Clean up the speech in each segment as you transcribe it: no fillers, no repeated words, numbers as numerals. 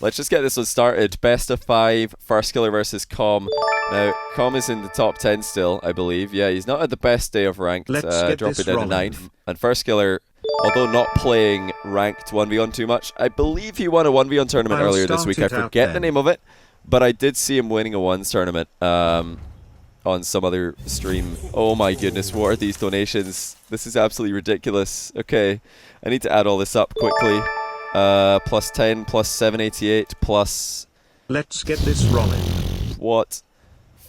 let's just get this one started. Best of 5, Firstkiller versus Comm. Now, Comm is in the top 10 still, I believe. Yeah, he's not at the best day of ranked, dropping down to 9th. And Firstkiller, although not playing ranked 1v1 too much, I believe he won a 1v1 tournament earlier this week. I forget the name of it, but I did see him winning a 1s tournament on some other stream. Oh my goodness, what are these donations? This is absolutely ridiculous. Okay, I need to add all this up quickly. Plus 10, plus 788, plus... Let's get this rolling. What?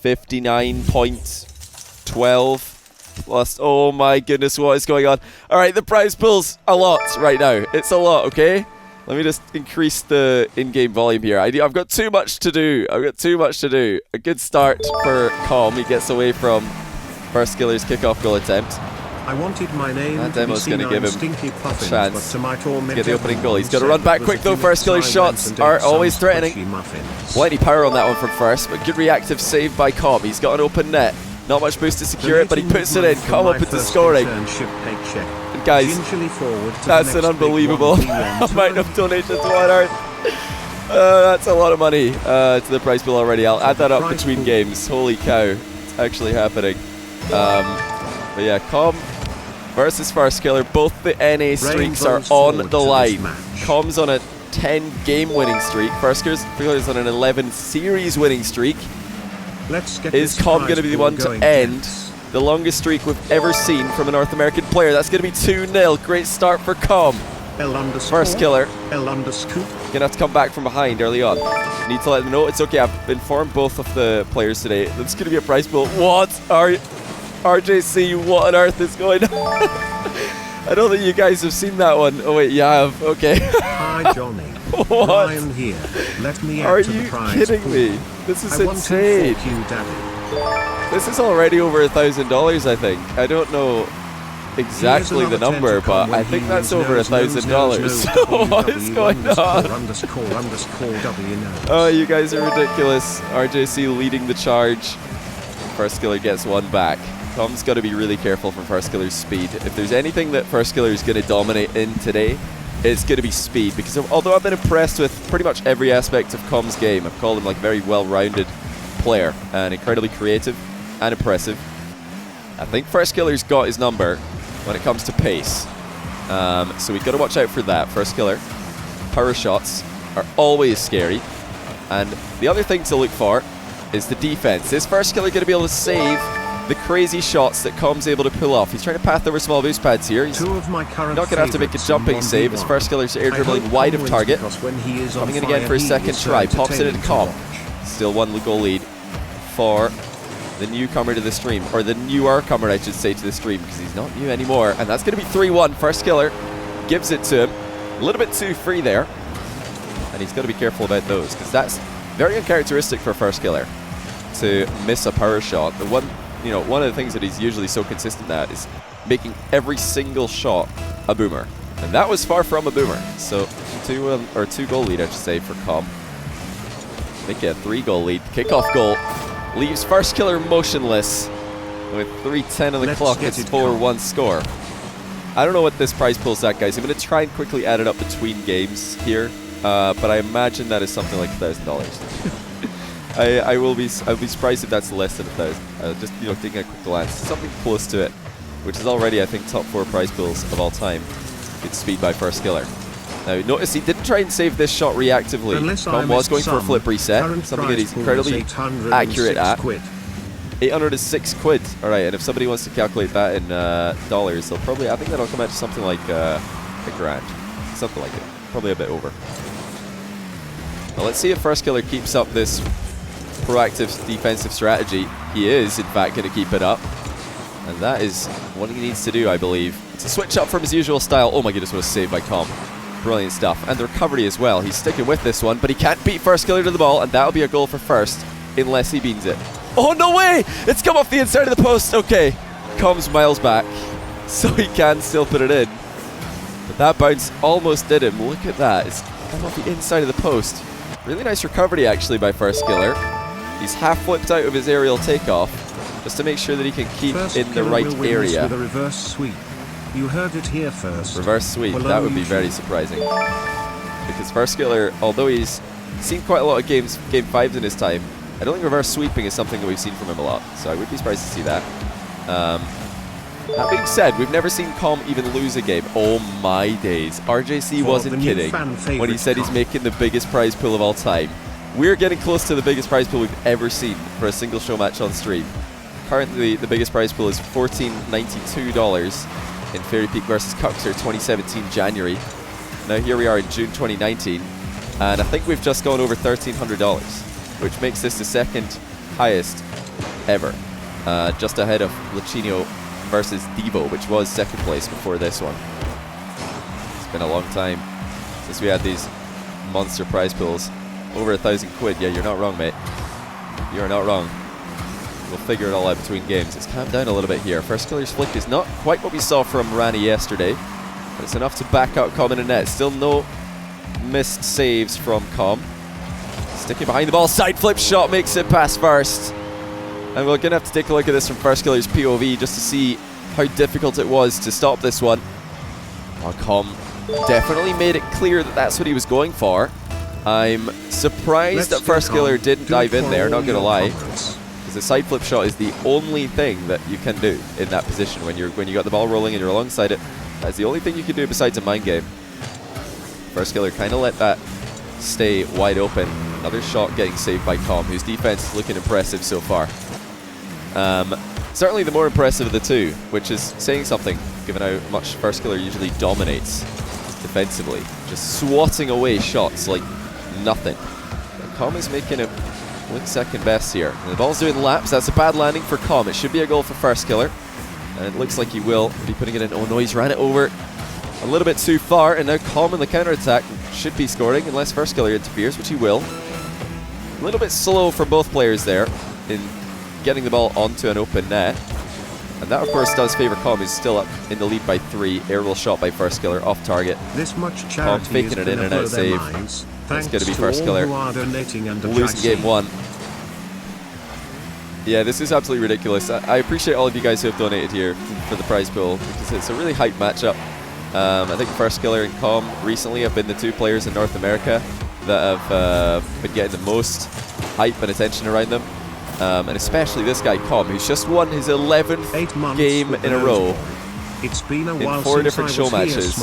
59.12 plus... Oh my goodness, what is going on? Alright, the prize pool's a lot right now. It's a lot, okay? Let me just increase the in-game volume here. I've got too much to do. A good start for Comm. He gets away from Firstkiller's kickoff goal attempt. I wanted my name that demo's going to give him puffins, a chance to get the opening goal. He's got to run back quick though. Firstkiller's shots are always threatening. Plenty power on that one from First, but good reactive save by Comm. He's got an open net. Not much boost to secure it, but he puts it in. Comm up into scoring. And guys, that's an unbelievable amount of donations to 1 Earth. That's a lot of money to the prize pool already. I'll add that up between games. Holy cow, it's actually happening. But yeah, Comm versus Firstkiller. Both the NA streaks are on the line. Comm's on a 10 game winning streak. Firstkiller's on an 11 series winning streak. Is Comm going to be the one to end the longest streak we've ever seen from a North American player? That's going to be 2-0. Great start for Comm. Firstkiller going to have to come back from behind early on. Need to let them know it's okay. I've informed both of the players today. There's going to be a prize pool. What are RJC, what on earth is going on? I don't think you guys have seen that one. Oh wait, you have. Okay. Hi Johnny. What? Ryan here. Let me Are add to you the prize kidding pool. me? This is insane. You, Daddy. This is already over $1,000, I think. I don't know exactly the number, but I think that's over $1,000. What is going on? Oh, you guys are ridiculous. RJC leading the charge. Firstkiller gets one back. Comm's got to be really careful for Firstkiller's speed. If there's anything that Firstkiller is going to dominate in today, it's going to be speed. Because although I've been impressed with pretty much every aspect of Comm's game, I've called him like a very well-rounded player and incredibly creative and impressive. I think Firstkiller's got his number when it comes to pace. So we've got to watch out for that. Firstkiller, power shots are always scary. And the other thing to look for is the defense. Is Firstkiller going to be able to save the crazy shots that Comm's able to pull off? He's trying to path over small boost pads here. He's not going to have to make a jumping save as Firstkiller's air dribbling wide of target. Coming in again for his second try. Pops it into Comm. Still 1 goal lead for the newcomer to the stream. Or the newer comer, I should say, to the stream, because he's not new anymore. And that's going to be 3-1. Firstkiller gives it to him. A little bit too free there. And he's got to be careful about those, because that's very uncharacteristic for Firstkiller to miss a power shot. The one of the things that he's usually so consistent at is making every single shot a boomer. And that was far from a boomer. So 2 goal lead, I should say, for Comm. Make it a 3 goal lead. Kickoff goal leaves Firstkiller motionless with 3:10 on the clock. It's 4-1 score. I don't know what this prize pool's at, guys. I'm going to try and quickly add it up between games here. But I imagine that is something like $1,000. I'll be surprised if that's less than 1,000. Just taking a quick glance, something close to it, which is already, I think, top 4 prize pools of all time. Good speed by Firstkiller. Now notice he didn't try and save this shot reactively. Comm was going for a flip reset, something that he's incredibly accurate at. 806 quid. All right, and if somebody wants to calculate that in dollars, they'll probably, I think that'll come out to something like a grand, something like it, probably a bit over. Now let's see if Firstkiller keeps up this proactive defensive strategy. He is, in fact, going to keep it up. And that is what he needs to do, I believe. To switch up from his usual style. Oh my goodness, what a save by Comm. Brilliant stuff. And the recovery as well. He's sticking with this one, but he can't beat Firstkiller to the ball, and that'll be a goal for First, unless he beans it. Oh, no way! It's come off the inside of the post. Okay. Comm's miles back, so he can still put it in. But that bounce almost did him. Look at that. It's come off the inside of the post. Really nice recovery, actually, by Firstkiller. He's half flipped out of his aerial takeoff just to make sure that he can keep in the right area. With a reverse sweep. You heard it here first. Reverse sweep, that would be very surprising. Because Firstkiller, although he's seen quite a lot of game 5s in his time. I don't think reverse sweeping is something that we've seen from him a lot, so I would be surprised to see that. That being said, we've never seen Comm even lose a game. Oh my days. RJC wasn't kidding when he said he's making the biggest prize pool of all time. We're getting close to the biggest prize pool we've ever seen for a single show match on stream. Currently, the biggest prize pool is $1,492 in Fairy Peak versus Cuxer 2017 January. Now here we are in June 2019, and I think we've just gone over $1,300, which makes this the second highest ever, just ahead of Lachino versus Devo, which was second place before this one. It's been a long time since we had these monster prize pools. Over 1,000 quid. Yeah, you're not wrong, mate. You're not wrong. We'll figure it all out between games. It's calmed down a little bit here. Firstkiller's flick is not quite what we saw from Rani yesterday, but it's enough to back out Comm in the net. Still no missed saves from Comm. Sticking behind the ball, side flip shot makes it past first. And we're going to have to take a look at this from Firstkiller's POV just to see how difficult it was to stop this one. Oh, Comm definitely made it clear that that's what he was going for. I'm surprised that Firstkiller didn't dive in there, not going to lie. Because the side flip shot is the only thing that you can do in that position when you got the ball rolling and you're alongside it. That's the only thing you can do besides a mind game. Firstkiller kind of let that stay wide open. Another shot getting saved by Comm, whose defense is looking impressive so far. Certainly the more impressive of the two, which is saying something, given how much Firstkiller usually dominates defensively. Just swatting away shots like nothing. Comm is making it look second best here. And the ball's doing laps. That's a bad landing for Comm. It should be a goal for Firstkiller. And it looks like he will be putting it in. Oh no, he's ran it over a little bit too far. And now Comm in the counter-attack should be scoring unless Firstkiller interferes, which he will. A little bit slow for both players there in getting the ball onto an open net. And that, of course, does favour Comm, who's still up in the lead by 3. Aerial shot by Firstkiller, off target. This much Comm faking it in and out save. That's going to be Firstkiller losing game 1. Yeah, this is absolutely ridiculous. I appreciate all of you guys who have donated here for the prize pool, because it's a really hype matchup. I think Firstkiller and Comm recently have been the 2 players in North America that have been getting the most hype and attention around them. And especially this guy, Comm, who's just won his 11th game in a row. It's been a while in 4 different show matches.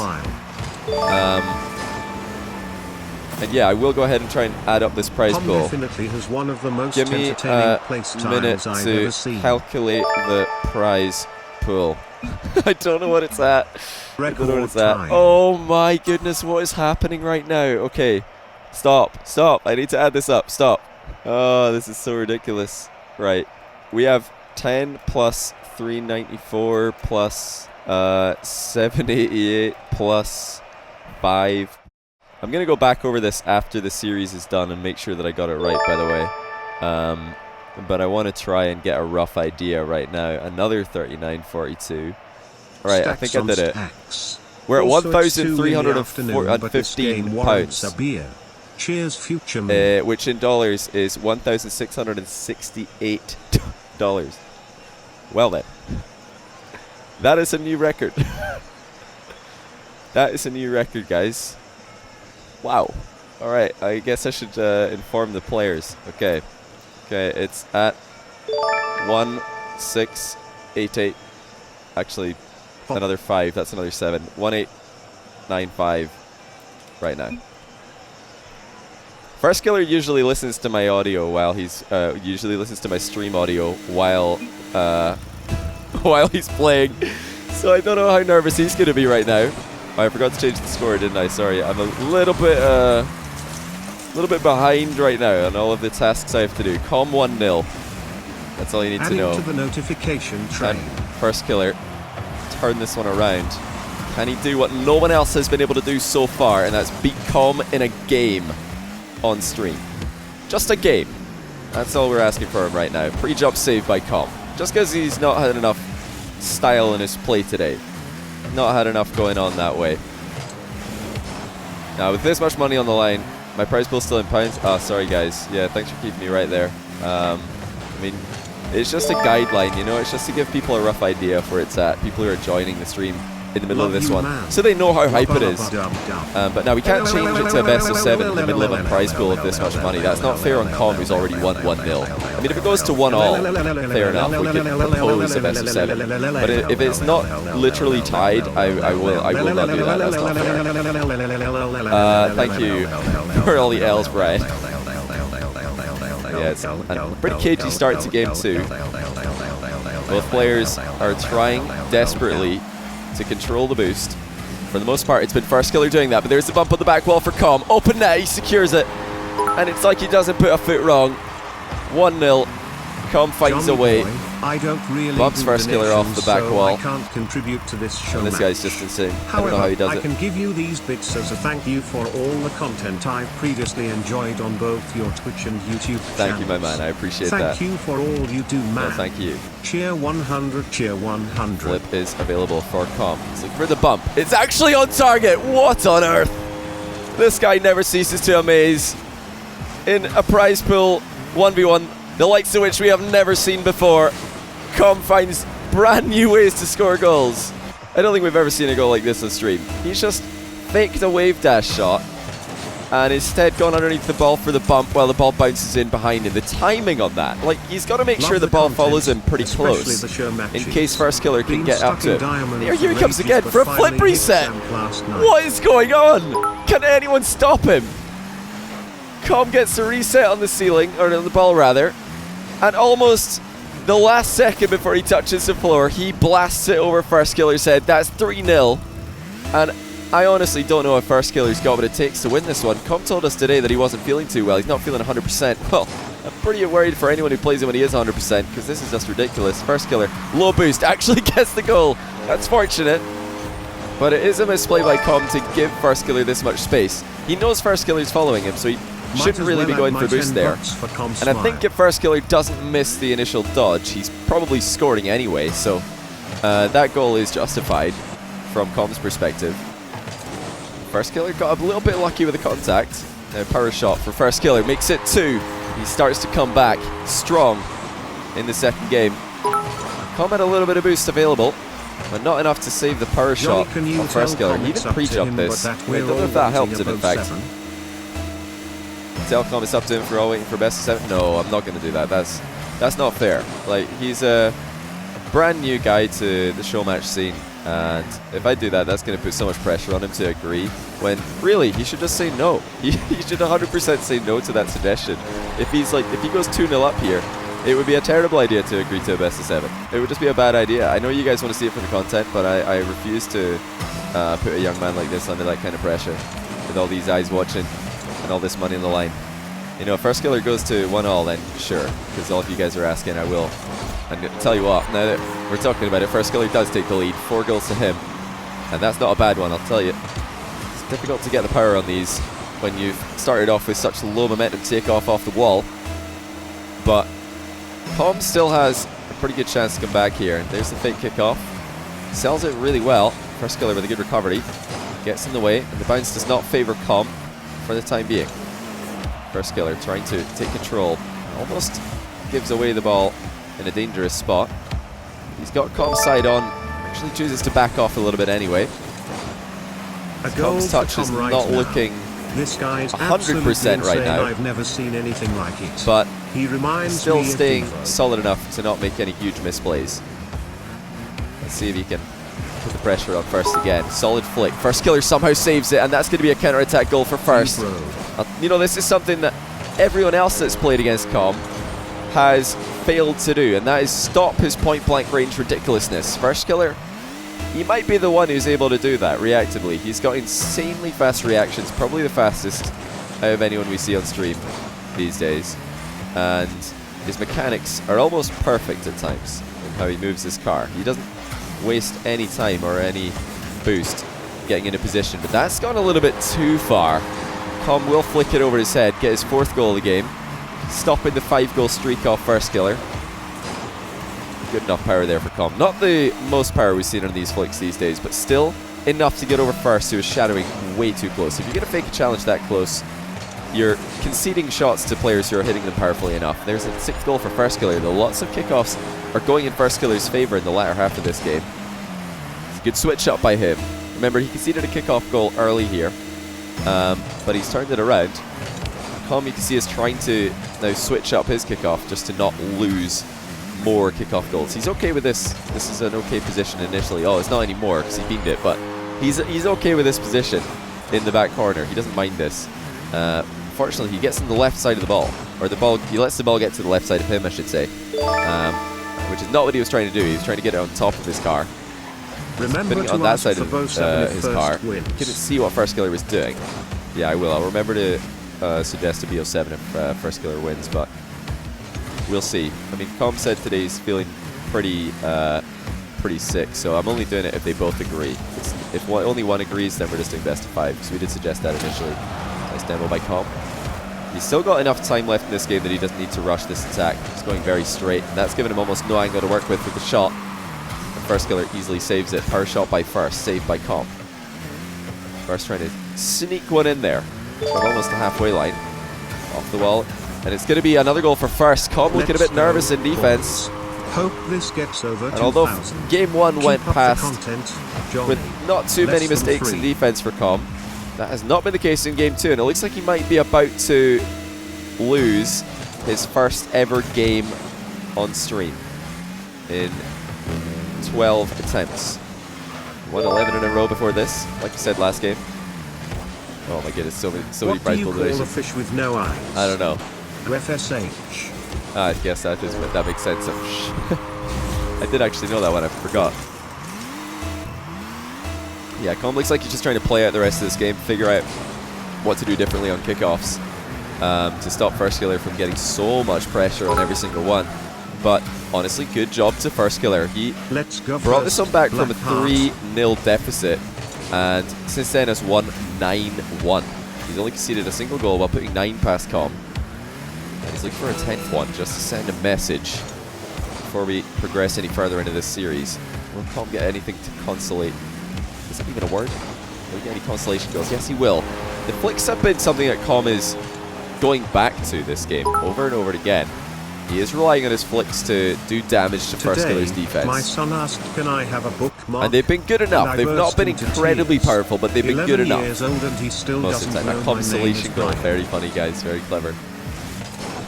And yeah, I will go ahead and try and add up this prize pool. Definitely has one of the most Give me a minute to calculate the prize pool. I don't know what it's at. I don't know what it's at. Oh my goodness, what is happening right now? Okay, stop. I need to add this up. Stop. Oh, this is so ridiculous. Right, we have 10 plus 394 plus 788 plus 5. I'm going to go back over this after the series is done and make sure that I got it right, by the way. But I want to try and get a rough idea right now. Another 39.42. Right, I think I did it. We're at £1,315. Cheers, future me. Which in dollars is $1,668. Well then. That is a new record. That is a new record, guys. Wow. Alright, I guess I should inform the players. Okay, it's at 1688. Actually, another 5. That's another 7. 1895 right now. Firstkiller usually listens to my audio while he's usually listens to my stream audio while while he's playing. So I don't know how nervous he's going to be right now. Oh, I forgot to change the score, didn't I? Sorry, I'm a little bit behind right now on all of the tasks I have to do. Comm 1-0. That's all you need to know. To the notification train. Firstkiller, turn this one around. Can he do what no one else has been able to do so far, and that's beat Comm in a game on stream? Just a game. That's all we're asking for him right now. Pre-jump save by Comm. Just because he's not had enough style in his play today. Not had enough going on that way. Now, with this much money on the line, my prize pool's still in pounds. Oh, sorry, guys. Yeah, thanks for keeping me right there. I mean, it's just a guideline, you know? It's just to give people a rough idea of where it's at. People who are joining the stream in the middle of this one, so they know how hype it is. But now we can't change it to a best of 7 in the middle of a prize pool of this much money. That's not fair on Comm, who's already won 1-0. I mean, if it goes to 1-all, fair enough, we could propose a best of 7. But if it's not literally tied, I will not do that. That's not fair. Thank you for all the L's, Brian. Yeah, it's a pretty cagey start to game 2. Both players are trying desperately to control the boost. For the most part, it's been Firstkiller doing that, but there's the bump on the back wall for Comm. Open net, he secures it. And it's like he doesn't put a foot wrong. 1-0. Comm finds a way. I don't really bumps Firstkiller off the back wall. I can't contribute to this show. And this guy's just insane. However, I don't know how he does it. I can give you these bits as a thank you for all the content I've previously enjoyed on both your Twitch and YouTube channels. Thank you, my man. I appreciate that. Thank you for all you do, man. Well, thank you. Cheer 100, cheer 100. Flip is available for Comm. He's looking for the bump. It's actually on target. What on earth? This guy never ceases to amaze. In a prize pool 1v1, the likes of which we have never seen before, Comm finds brand new ways to score goals. I don't think we've ever seen a goal like this on stream. He's just faked a wave dash shot and instead gone underneath the ball for the bump while the ball bounces in behind him. The timing on that, like, he's got to make sure the ball follows him pretty close in case Firstkiller can get up to it. Here he comes again for a flip reset. What is going on? Can anyone stop him? Comm gets a reset on the ceiling, or on the ball rather, and almost the last second before he touches the floor, he blasts it over Firstkiller's head. That's 3-0. And I honestly don't know if Firstkiller's got what it takes to win this one. Comm told us today that he wasn't feeling too well. He's not feeling 100%. Well, I'm pretty worried for anyone who plays him when he is 100%, because this is just ridiculous. Firstkiller, low boost, actually gets the goal. That's fortunate. But it is a misplay by Comm to give Firstkiller this much space. He knows Firstkiller's following him, so he shouldn't really be going for boost there. And I think if Firstkiller doesn't miss the initial dodge, he's probably scoring anyway, so that goal is justified from Comm's perspective. Firstkiller got a little bit lucky with the contact. Power shot for Firstkiller makes it 2. He starts to come back strong in the second game. Comm had a little bit of boost available, but not enough to save the power shot on Firstkiller. He even pre-jumped this. I don't know if that helped him, in fact. Tell Comm it's up to him for all waiting for best of 7. No, I'm not going to do that. That's not fair. Like, he's a brand new guy to the show match scene, and if I do that, that's going to put so much pressure on him to agree, when really he should just say no. He should 100% say no to that suggestion. If he goes 2-0 up here, it would be a terrible idea to agree to a best of 7. It would just be a bad idea. I know you guys want to see it for the content, but I refuse to put a young man like this under that kind of pressure with all these eyes watching and all this money on the line. You know, if Firstkiller goes to 1-all, then sure, because all of you guys are asking, I will. And tell you what, now that we're talking about it, Firstkiller does take the lead, 4 goals to him, and that's not a bad one, I'll tell you. It's difficult to get the power on these when you've started off with such low momentum takeoff off the wall, but Comm still has a pretty good chance to come back here. And there's the fake kickoff, sells it really well. Firstkiller with a good recovery, gets in the way, and the bounce does not favor Comm for the time being. Firstkiller trying to take control, almost gives away the ball in a dangerous spot. He's got Comm's side on, actually chooses to back off a little bit anyway. Comm's touch is not looking 100% right now. I've never seen anything like it. But he reminds still me staying of solid enough to not make any huge misplays. Let's see if he can put the pressure on First again. Solid flick. Firstkiller somehow saves it, and that's going to be a counter-attack goal for First. You know, this is something that everyone else that's played against Comm has failed to do, and that is stop his point-blank range ridiculousness. Firstkiller, he might be the one who's able to do that reactively. He's got insanely fast reactions, probably the fastest out of anyone we see on stream these days. And his mechanics are almost perfect at times in how he moves his car. He doesn't waste any time or any boost getting into position, but that's gone a little bit too far. Comm will flick it over his head, get his 4th goal of the game, stopping the 5-goal streak off Firstkiller. Good enough power there for Comm. Not the most power we've seen on these flicks these days, but still enough to get over First, who is shadowing way too close. If you're going to fake a challenge that close, you're conceding shots to players who are hitting them powerfully enough. There's a 6th goal for Firstkiller, though lots of kickoffs are going in Firstkiller's favor in the latter half of this game. Good switch up by him. Remember, he conceded a kickoff goal early here, but he's turned it around. Comm, you can see, is trying to now switch up his kickoff just to not lose more kickoff goals. He's okay with this. This is an okay position initially. Oh, it's not anymore because he beamed it, but he's okay with this position in the back corner. He doesn't mind this. Fortunately, he gets on the left side of the ball, or he lets the ball get to the left side of him, I should say, which is not what he was trying to do. He was trying to get it on top of his car. Remember on that side of his car. Couldn't see what Firstkiller was doing. Yeah, I will. I'll remember to suggest a BO7 if Firstkiller wins, but we'll see. I mean, Comm said today he's feeling pretty sick, so I'm only doing it if they both agree. If only one agrees, then we're just doing best of 5, because we did suggest that initially. Nice demo by Comm. He's still got enough time left in this game that he doesn't need to rush this attack. He's going very straight, and that's given him almost no angle to work with the shot. Firstkiller easily saves it. Power shot by First, saved by Comm. First trying to sneak one in there from almost the halfway line. Off the wall. And it's going to be another goal for First. Comm looking a bit nervous in defense. Hope this gets over. And although game 1 went past with not too many mistakes in defense for Comm, that has not been the case in game 2. And it looks like he might be about to lose his first ever game on stream in 12 attempts. Won 11 in a row before this, like I said last game. Oh my goodness, so many prize goal donations. What do you call a fish with no eyes? I don't know. FSH. I guess that makes sense. I did actually know that one, I forgot. Yeah, Comm looks like he's just trying to play out the rest of this game, figure out what to do differently on kickoffs to stop Firstkiller from getting so much pressure on every single one. But honestly, good job to Firstkiller. He brought this one back from a 3-0 deficit, and since then has won 9-1. He's only conceded a single goal while putting 9 past Comm. And he's looking for a 10th one just to send a message before we progress any further into this series. Will Comm get anything to consolate? Is that even a word? Will he get any consolation goals? Yes, he will. The flicks have been something that Comm is going back to this game over and over again. He is relying on his flicks to do damage to Firstkiller's defense. My son asked, can I have a bookmark? And they've been good enough. They've not been incredibly powerful, but they've been good enough. Years old and he still most of the time. A consolation goal. Very funny, guys. Very clever.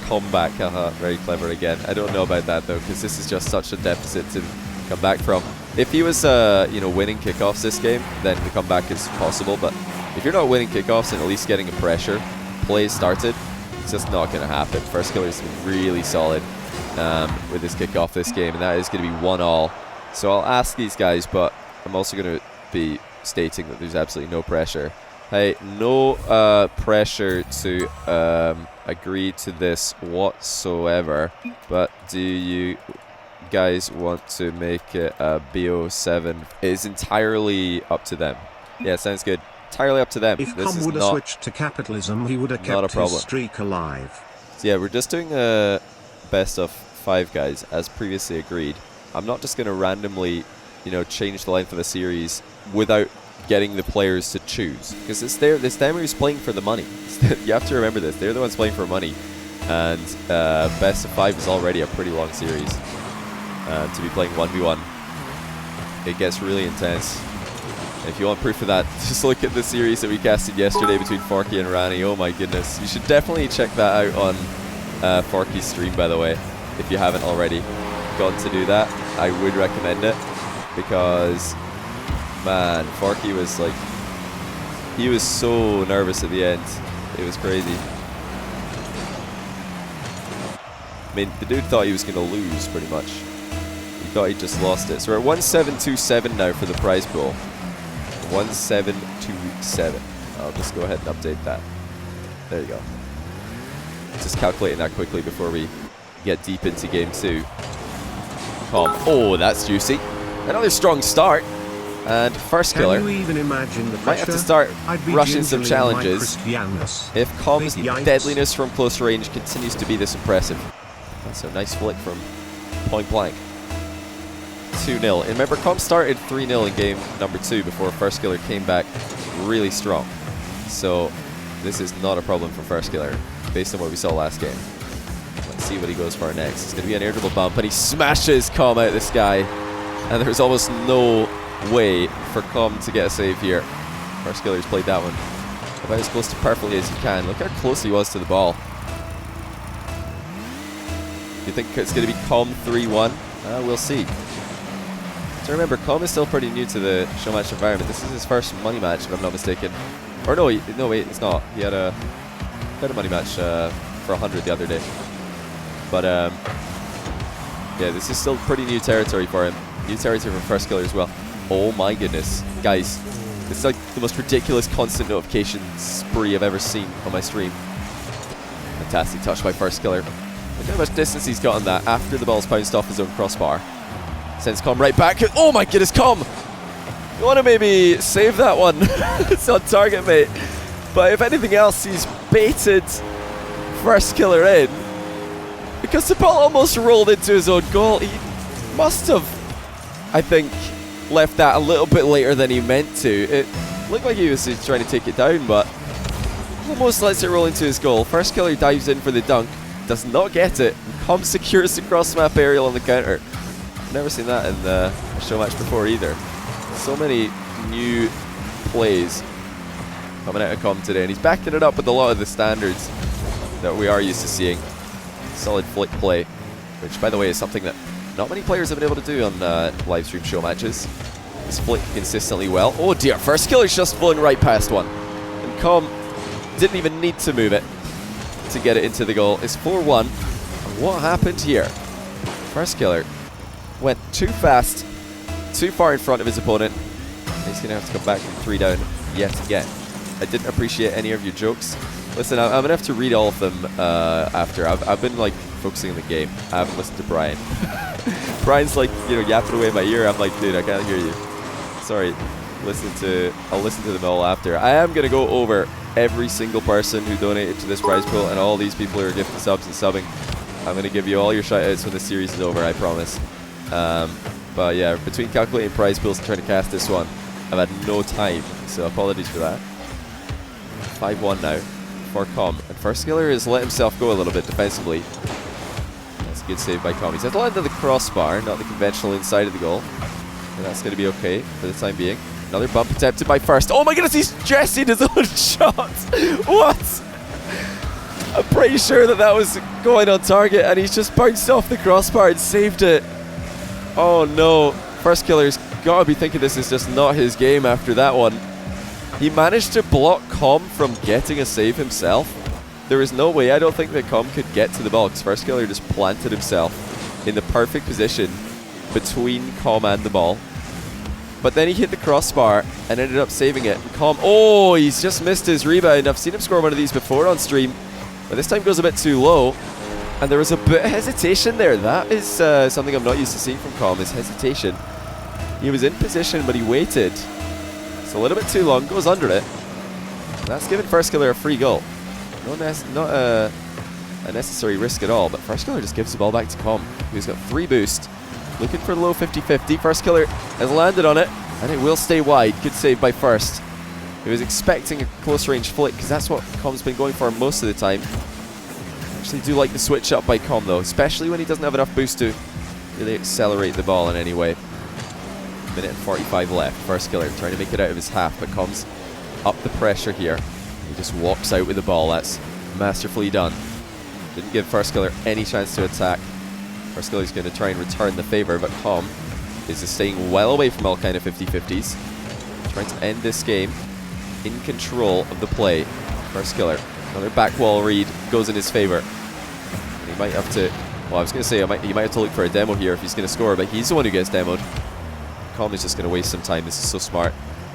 Comeback, very clever again. I don't know about that though, because this is just such a deficit to come back from. If he was, winning kickoffs this game, then the comeback is possible. But if you're not winning kickoffs and at least getting a pressure play started, it's just not going to happen. Firstkiller's been really solid with his kickoff this game, and that is going to be 1-1. So I'll ask these guys, but I'm also going to be stating that there's absolutely no pressure. Hey, no pressure to agree to this whatsoever, but do you guys want to make it a BO7? It is entirely up to them. Yeah, sounds good. Entirely up to them. If Comm would have switched to capitalism, he would have kept his streak alive. So yeah, we're just doing a best of 5, guys, as previously agreed. I'm not just going to randomly, change the length of a series without getting the players to choose, because it's them who's playing for the money. You have to remember this. They're the ones playing for money, and best of 5 is already a pretty long series. To be playing 1v1, it gets really intense. If you want proof of that, just look at the series that we casted yesterday between Forky and Rani. Oh my goodness. You should definitely check that out on Forky's stream, by the way, if you haven't already gotten to do that. I would recommend it, because, man, Forky was like, he was so nervous at the end. It was crazy. I mean, the dude thought he was going to lose, pretty much. He thought he just lost it. So we're at 1727 now for the prize pool. 1727. I'll just go ahead and update that. There you go. Just calculating that quickly before we get deep into game 2. Comm. Oh, that's juicy. Another strong start. And Firstkiller might have to start rushing some challenges if Comm's deadliness from close range continues to be this impressive. That's a nice flick from point blank. 2-0. And remember, Comm started 3-0 in game number 2 before Firstkiller came back really strong. So this is not a problem for Firstkiller based on what we saw last game. Let's see what he goes for next. It's going to be an air dribble bump, and he smashes Comm out the sky. And there's almost no way for Comm to get a save here. Firstkiller's played that one about as close to perfectly as you can. Look how close he was to the ball. You think it's going to be Comm 3-1? We'll see. So remember, Comm is still pretty new to the show match environment. This is his first money match, if I'm not mistaken. Or no, no wait, it's not. He had a money match for 100 the other day. But yeah, this is still pretty new territory for him. New territory for Firstkiller as well. Oh my goodness, guys, this is like the most ridiculous constant notification spree I've ever seen on my stream. Fantastic touch by Firstkiller. Look how much distance he's got on that after the ball's bounced off his own crossbar. Sends Comm right back. Oh my goodness, Comm! You want to maybe save that one? It's on target, mate. But if anything else, he's baited Firstkiller in. Because the ball almost rolled into his own goal. He must have, I think, left that a little bit later than he meant to. It looked like he was trying to take it down, but almost lets it roll into his goal. Firstkiller dives in for the dunk. Does not get it. Comm secures the cross-map aerial on the counter. Never seen that in a show match before either. So many new plays coming out of Comm today, and he's backing it up with a lot of the standards that we are used to seeing. Solid flick play, which by the way is something that not many players have been able to do on live stream show matches. He's flicked consistently well. Oh dear, Firstkiller's just flown right past one. And Comm didn't even need to move it to get it into the goal. It's 4-1. And what happened here? Firstkiller went too fast, too far in front of his opponent. He's going to have to come back from 3 down yet again. I didn't appreciate any of your jokes. Listen, I'm going to have to read all of them after. I've been like focusing on the game. I haven't listened to Brian. Brian's like, you know, yapping away in my ear. I'm like, dude, I can't hear you. Sorry. I'll listen to them all after. I am going to go over every single person who donated to this prize pool and all these people who are gifting subs and subbing. I'm going to give you all your shoutouts when the series is over, I promise. But yeah, between calculating prize pools and trying to cast this one, I've had no time, so apologies for that. 5-1 now for Comm, and Firstkiller has let himself go a little bit defensively. That's a good save by Comm. He's had to land on the crossbar, not the conventional inside of the goal. And that's going to be okay for the time being. Another bump attempted by First. Oh my goodness, he's dressing his own shot! What? I'm pretty sure that was going on target, and he's just bounced off the crossbar and saved it. Oh no, Firstkiller's got to be thinking this is just not his game after that one. He managed to block Comm from getting a save himself. There is no way, I don't think that Comm could get to the ball, because Firstkiller just planted himself in the perfect position between Comm and the ball. But then he hit the crossbar and ended up saving it. And Comm, oh, he's just missed his rebound. I've seen him score one of these before on stream, but this time goes a bit too low. And there was a bit of hesitation there. That is something I'm not used to seeing from Comm, is hesitation. He was in position, but he waited. It's a little bit too long, goes under it. And that's given Firstkiller a free goal. Not a necessary risk at all, but Firstkiller just gives the ball back to Comm, who's got 3 boost. Looking for the low 50-50. Firstkiller has landed on it, and it will stay wide. Good save by First. He was expecting a close range flick, because that's what Comm's been going for most of the time. Actually do like the switch up by Comm though, especially when he doesn't have enough boost to really accelerate the ball in any way. Minute and 45 left. Firstkiller trying to make it out of his half, but Comm's up the pressure here. He just walks out with the ball. That's masterfully done. Didn't give Firstkiller any chance to attack. Firstkiller's going to try and return the favor, but Comm is staying well away from all kind of 50-50s. Trying to end this game in control of the play. Firstkiller, another back wall read goes in his favor. And he might have to, well, I was going to say he might have to look for a demo here if he's going to score, but he's the one who gets demoed. Comm is just going to waste some time. This is so smart.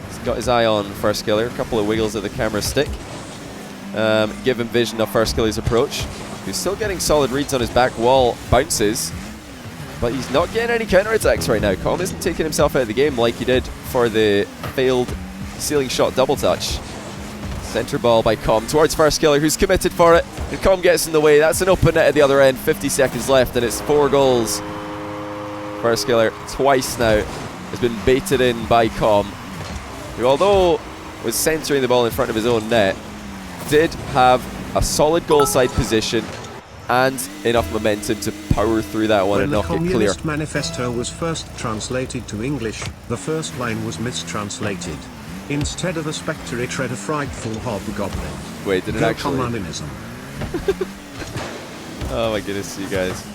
He's got his eye on Firstkiller. A couple of wiggles at the camera stick. Give him vision of Firstkiller's approach. He's still getting solid reads on his back wall bounces, but he's not getting any counterattacks right now. Comm isn't taking himself out of the game like he did for the failed ceiling shot double touch. Center ball by Comm towards Firstkiller, who's committed for it, and Comm gets in the way. That's an open net at the other end. 50 seconds left, and it's 4 goals. Firstkiller twice now has been baited in by Comm, who, although was centering the ball in front of his own net, did have a solid goal side position and enough momentum to power through that one and When the knock it clear. Communist Manifesto was first translated to English, the first line was mistranslated. Instead of a spectre it read a frightful hobgoblin. Wait, did it Go actually? communism. Oh my goodness, you guys.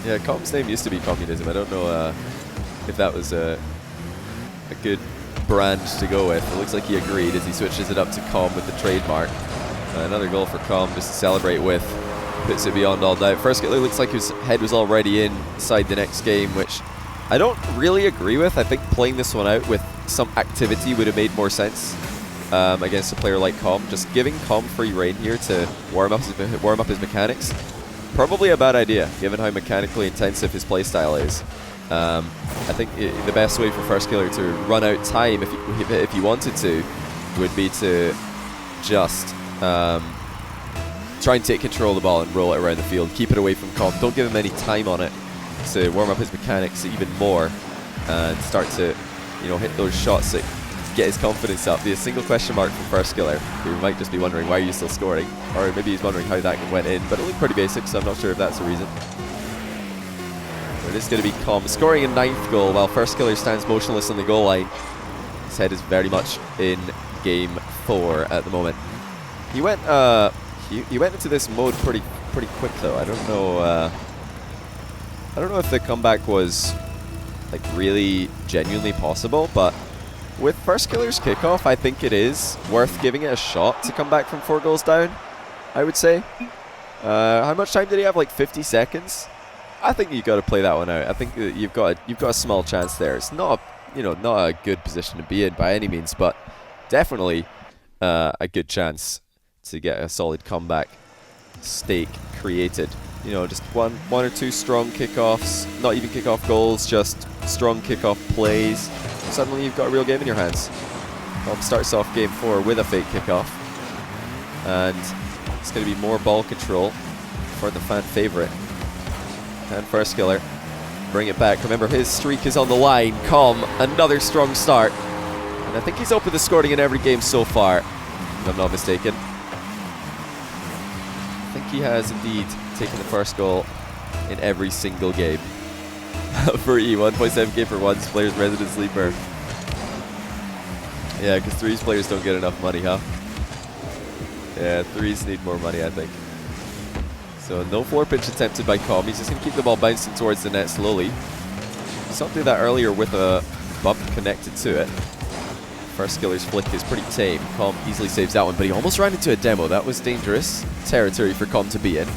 Yeah, Comm's name used to be Communism. I don't know if that was a good brand to go with. It looks like he agreed as he switches it up to Comm with the trademark. Another goal for Comm just to celebrate with. Puts it beyond all doubt. Firstkiller looks like his head was already inside the next game, which I don't really agree with. I think playing this one out with some activity would have made more sense against a player like Comm. Just giving Comm free reign here to warm up his mechanics. Probably a bad idea, given how mechanically intensive his playstyle is. I think the best way for Firstkiller to run out time, if he wanted to, would be to just try and take control of the ball and roll it around the field. Keep it away from Comm. Don't give him any time on it to warm up his mechanics even more and start to, hit those shots that get his confidence up. The single question mark from Firstkiller, who might just be wondering why are you still scoring, or maybe he's wondering how that went in, but it looked pretty basic, so I'm not sure if that's the reason. But it is going to be Comm scoring a 9th goal while Firstkiller stands motionless on the goal line. His head is very much in game 4 at the moment. He went he went into this mode pretty quick though. I don't know if the comeback was like really genuinely possible, but with Firstkiller's kickoff, I think it is worth giving it a shot to come back from 4 goals down, I would say. How much time did he have? Like 50 seconds? I think you got to play that one out. I think you've got a small chance there. It's not not a good position to be in by any means, but definitely a good chance to get a solid comeback stake created. Just one or two strong kickoffs, not even kickoff goals, just strong kickoff plays. Suddenly you've got a real game in your hands. Comm starts off game 4 with a fake kickoff, and it's going to be more ball control for the fan favorite. And Firstkiller bring it back. Remember, his streak is on the line. Comm, another strong start, and I think he's opened the scoring in every game so far, if I'm not mistaken. I think he has indeed taken the first goal in every single game. For E, 1.7k for one player's resident sleeper. Yeah, because 3's players don't get enough money, huh? Yeah, 3's need more money, I think. So no floor pitch attempted by Comm. He's just going to keep the ball bouncing towards the net slowly. He saw do that earlier with a bump connected to it. Firstkiller's flick is pretty tame. Comm easily saves that one, but he almost ran into a demo. That was dangerous territory for Comm to be in.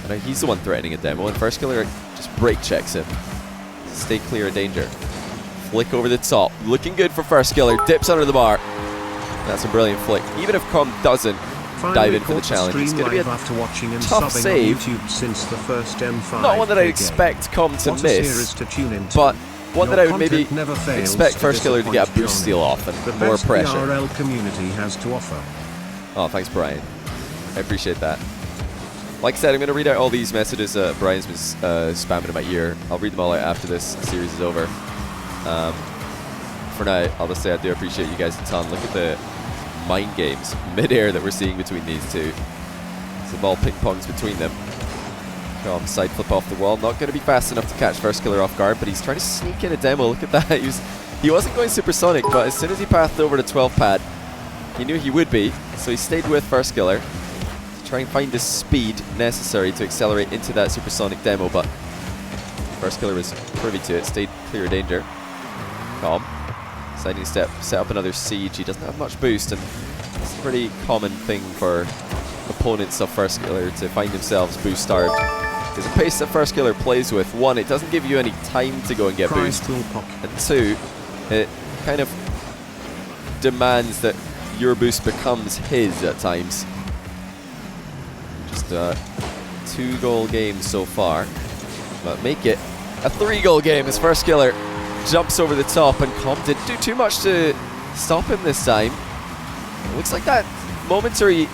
And he's the one threatening a demo, and Firstkiller just brake checks him. Stay clear of danger. Flick over the top. Looking good for Firstkiller. Dips under the bar. That's a brilliant flick. Even if Comm doesn't dive in for the challenge, it's going to be a tough save. Since the first M5 Not one that I'd expect Comm to miss, but one that I would maybe expect Firstkiller to get a boost steal off and more pressure. The RL community has to offer. Oh, thanks, Brian. I appreciate that. Like I said, I'm going to read out all these messages Brian's been spamming in my ear. I'll read them all out after this series is over. For now, I'll just say I do appreciate you guys a ton. Look at the mind games mid-air that we're seeing between these two. So the ball ping-pongs between them. Comm side flip off the wall. Not going to be fast enough to catch Firstkiller off guard, but he's trying to sneak in a demo. Look at that. He wasn't going supersonic, but as soon as he passed over to 12 pad, he knew he would be. So he stayed with Firstkiller to try and find the speed necessary to accelerate into that supersonic demo, but Firstkiller was privy to it. Stayed clear of danger. Comm. Siding step, set up another siege. He doesn't have much boost, and it's a pretty common thing for opponents of Firstkiller to find themselves boost starved. Because the pace that Firstkiller plays with, 1, it doesn't give you any time to go and get boost, and 2, it kind of demands that your boost becomes his at times. Just a 2-goal game so far, but make it a 3-goal game as Firstkiller jumps over the top, and Comm didn't do too much to stop him this time. It looks like that momentary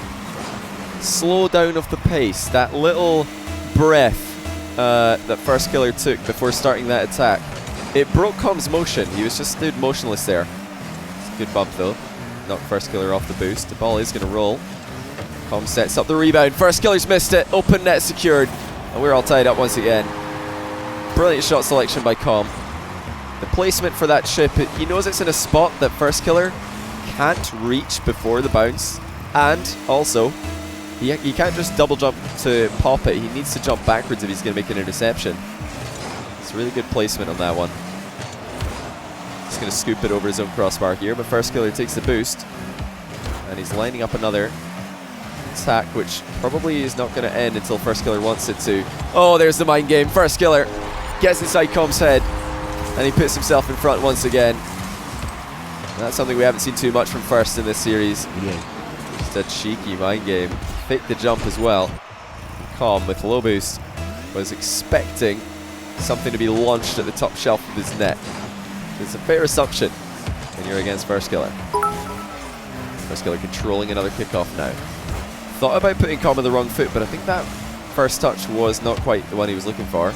slow down of the pace, that little breath that Firstkiller took before starting that attack, it broke Comm's motion. He was just stood motionless there. It's a good bump though. Knocked Firstkiller off the boost. The ball is going to roll. Comm sets up the rebound. Firstkiller's missed it. Open net secured. And we're all tied up once again. Brilliant shot selection by Comm. The placement for that chip, he knows it's in a spot that Firstkiller can't reach before the bounce. And also, he can't just double jump to pop it. He needs to jump backwards if he's going to make an interception. It's a really good placement on that one. He's going to scoop it over his own crossbar here, but Firstkiller takes the boost. And he's lining up another attack, which probably is not going to end until Firstkiller wants it to. Oh, there's the mind game. Firstkiller gets inside Comm's head, and he puts himself in front once again. And that's something we haven't seen too much from First in this series. Yeah. Just a cheeky mind game. Faked the jump as well. Comm with low boost was expecting something to be launched at the top shelf of his net. It's a fair assumption when you're against Firstkiller. Firstkiller controlling another kickoff now. Thought about putting Comm on the wrong foot, but I think that first touch was not quite the one he was looking for.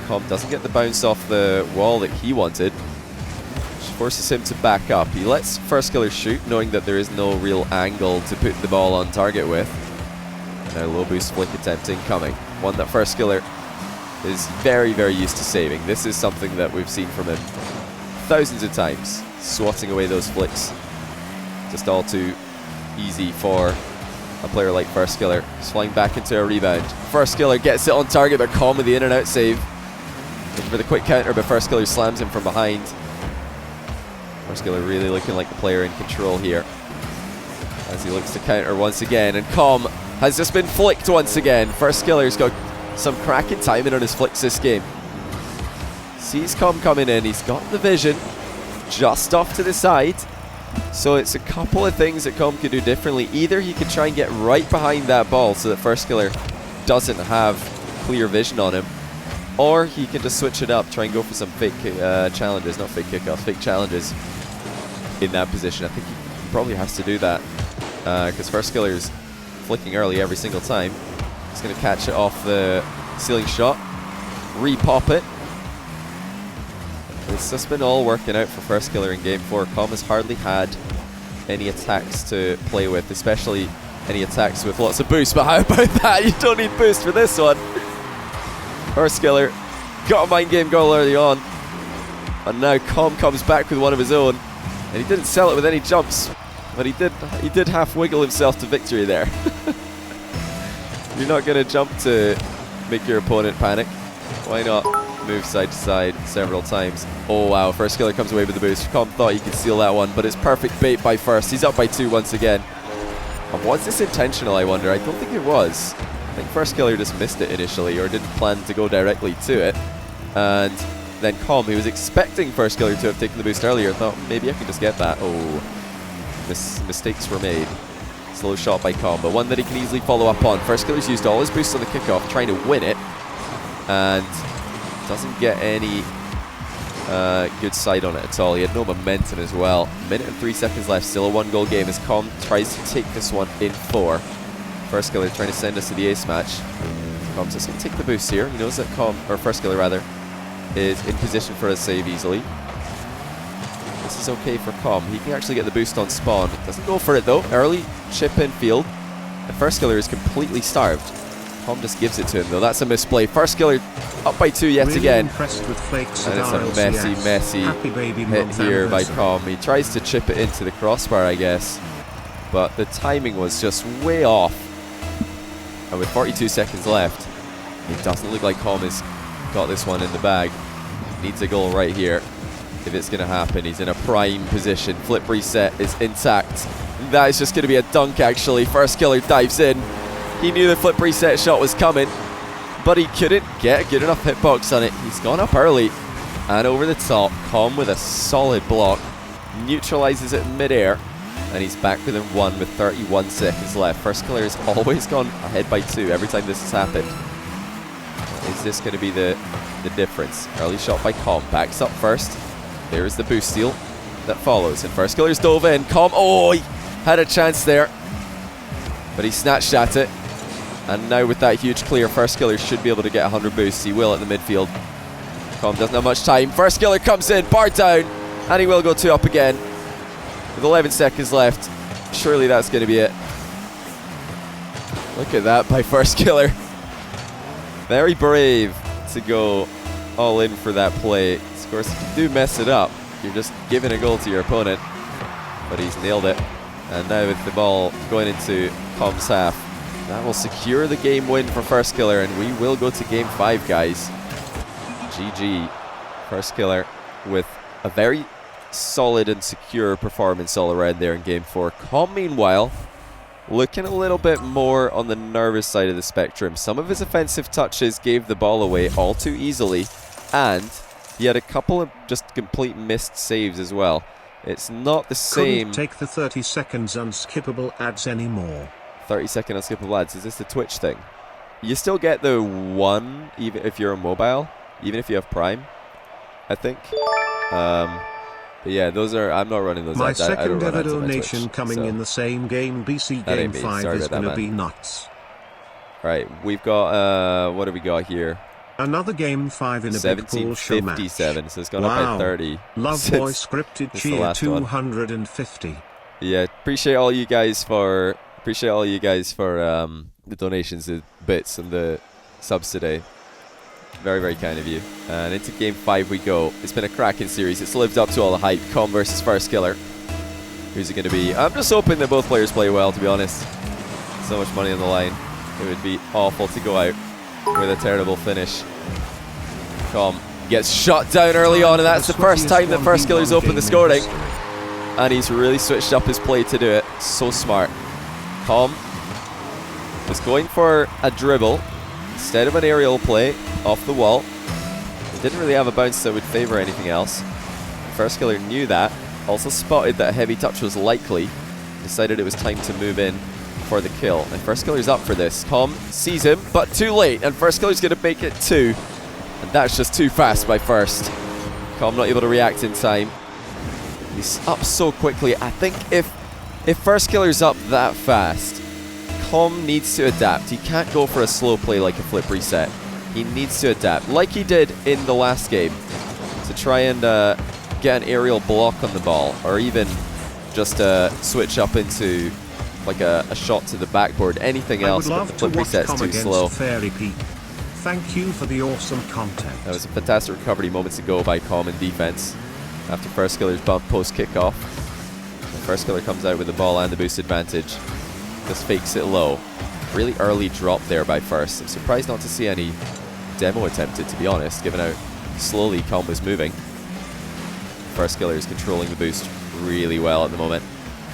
Comm doesn't get the bounce off the wall that he wanted, which forces him to back up. He lets Firstkiller shoot, knowing that there is no real angle to put the ball on target with. And now low boost flick attempt incoming. One that Firstkiller is very, very used to saving. This is something that we've seen from him thousands of times, swatting away those flicks. Just all too easy for a player like Firstkiller. He's flying back into a rebound. Firstkiller gets it on target, but Comm with the in and out save. Looking for the quick counter, but Firstkiller slams him from behind. Firstkiller really looking like the player in control here as he looks to counter once again, and Comm has just been flicked once again. Firstkiller's got some cracking timing on his flicks this game. Sees Comm coming in, he's got the vision just off to the side. So it's a couple of things that Comm could do differently. Either he could try and get right behind that ball so that Firstkiller doesn't have clear vision on him, or he can just switch it up, try and go for some fake challenges, not fake kickoffs, fake challenges in that position. I think he probably has to do that because Firstkiller's flicking early every single time. He's going to catch it off the ceiling shot, re-pop it. It's just been all working out for Firstkiller in Game 4. Comm has hardly had any attacks to play with, especially any attacks with lots of boost. But how about that? You don't need boost for this one. Firstkiller got a mind game goal early on, and now Comm comes back with one of his own, and he didn't sell it with any jumps, but he did half wiggle himself to victory there. You're not going to jump to make your opponent panic. Why not move side to side several times? Oh wow, Firstkiller comes away with the boost. Comm thought he could steal that one, but it's perfect bait by First. He's up by 2 once again. And was this intentional, I wonder? I don't think it was. I think Firstkiller just missed it initially, or didn't plan to go directly to it. And then Comm, who was expecting Firstkiller to have taken the boost earlier, thought maybe I can just get that. Oh, mistakes were made. Slow shot by Comm, but one that he can easily follow up on. Firstkiller's used all his boosts on the kickoff, trying to win it, and doesn't get any good sight on it at all. He had no momentum as well. Minute and 3 seconds left, still a 1-goal game as Comm tries to take this one in 4. Firstkiller trying to send us to the ace match. Comm's just going to take the boost here. He knows that Firstkiller rather, is in position for a save easily. This is okay for Comm. He can actually get the boost on spawn. Doesn't go for it though. Early chip in field. And Firstkiller is completely starved. Comm just gives it to him though. That's a misplay. Firstkiller up by 2 yet really again. With flakes and it's a messy hit here by Comm. He tries to chip it into the crossbar, I guess, but the timing was just way off. And with 42 seconds left, it doesn't look like Comm has got this one in the bag. Needs a goal right here if it's going to happen. He's in a prime position. Flip reset is intact. That is just going to be a dunk actually. Firstkiller dives in. He knew the flip reset shot was coming, but he couldn't get a good enough hitbox on it. He's gone up early and over the top. Comm with a solid block, neutralizes it in midair, and he's back within 1 with 31 seconds left. Firstkiller has always gone ahead by 2 every time this has happened. Is this going to be the difference? Early shot by Comm, backs up first. There's the boost steal that follows, and Firstkiller's dove in. Comm, oh, he had a chance there, but he snatched at it. And now with that huge clear, Firstkiller should be able to get 100 boosts. He will at the midfield. Comm doesn't have much time. Firstkiller comes in, bar down, and he will go 2 up again with 11 seconds left. Surely that's going to be it. Look at that by Firstkiller. Very brave to go all in for that play. Of course, if you do mess it up, you're just giving a goal to your opponent. But he's nailed it. And now with the ball going into Comm's half, that will secure the game win for Firstkiller, and we will go to game 5, guys. GG. Firstkiller with a very solid and secure performance all around there in game 4. Comm, meanwhile, looking a little bit more on the nervous side of the spectrum. Some of his offensive touches gave the ball away all too easily, and he had a couple of just complete missed saves as well. It's not the same. Couldn't take the 30 seconds unskippable ads anymore. 30-second unskippable ads. Is this the Twitch thing? You still get the 1 even if you're on mobile, even if you have Prime, I think. But yeah, those are. I'm not running those My ads. second I ever don't run ads on my donation Twitch, coming so. in the same game. BC That game ain't me. 5 Sorry is about that, gonna man. be nuts. Right, we've got. What do we got here? Another game 5 in a big pool show match. 1757, so it's gone up by 30. Love boy scripted cheer 250. Yeah, appreciate all you guys for the donations, the bits, and the subs today. Very, very kind of you. And into game 5 we go. It's been a cracking series. It's lived up to all the hype. Comm versus Firstkiller. Who's it going to be? I'm just hoping that both players play well, to be honest. So much money on the line. It would be awful to go out with a terrible finish. Comm gets shot down early on, and that's the first time that Firstkiller's opened the scoring. And he's really switched up his play to do it. So smart. Comm was going for a dribble instead of an aerial play off the wall. He didn't really have a bounce that would favor anything else. Firstkiller knew that, also spotted that a heavy touch was likely, decided it was time to move in for the kill. And Firstkiller's up for this. Comm sees him, but too late, and Firstkiller's going to make it 2. And that's just too fast by First. Comm not able to react in time. He's up so quickly. I think if Firstkiller's up that fast, Comm needs to adapt. He can't go for a slow play like a flip reset. He needs to adapt, like he did in the last game, to try and get an aerial block on the ball, or even just switch up into like a shot to the backboard. Anything else, but the flip reset's too slow. Thank you for the awesome content. That was a fantastic recovery moments ago by Comm in defense after Firstkiller's bump post kickoff. Firstkiller comes out with the ball and the boost advantage. Just fakes it low. Really early drop there by First. I'm surprised not to see any demo attempted, to be honest, given how slowly Comm was moving. Firstkiller is controlling the boost really well at the moment.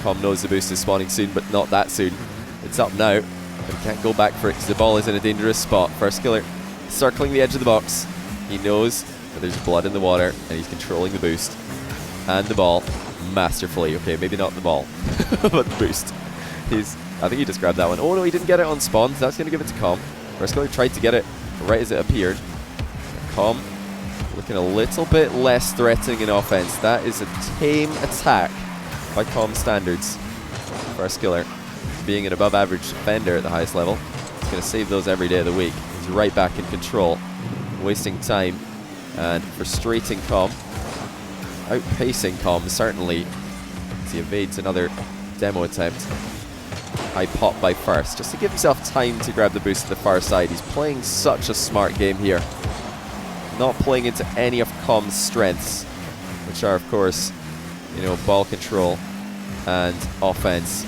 Comm knows the boost is spawning soon, but not that soon. It's up now, but he can't go back for it because the ball is in a dangerous spot. Firstkiller circling the edge of the box. He knows that there's blood in the water, and he's controlling the boost and the ball masterfully. Okay, maybe not the ball, but the boost. I think he just grabbed that one. Oh no, he didn't get it on spawn, so that's going to give it to Comm. Firstkiller tried to get it right as it appeared. Comm looking a little bit less threatening in offense. That is a tame attack by Comm standards. Firstkiller, being an above average defender at the highest level, he's going to save those every day of the week. He's right back in control, wasting time and frustrating Comm. Outpacing Comm, certainly, as he evades another demo attempt. High pop by First, just to give himself time to grab the boost to the far side. He's playing such a smart game here. Not playing into any of Comm's strengths, which are, of course, ball control and offense.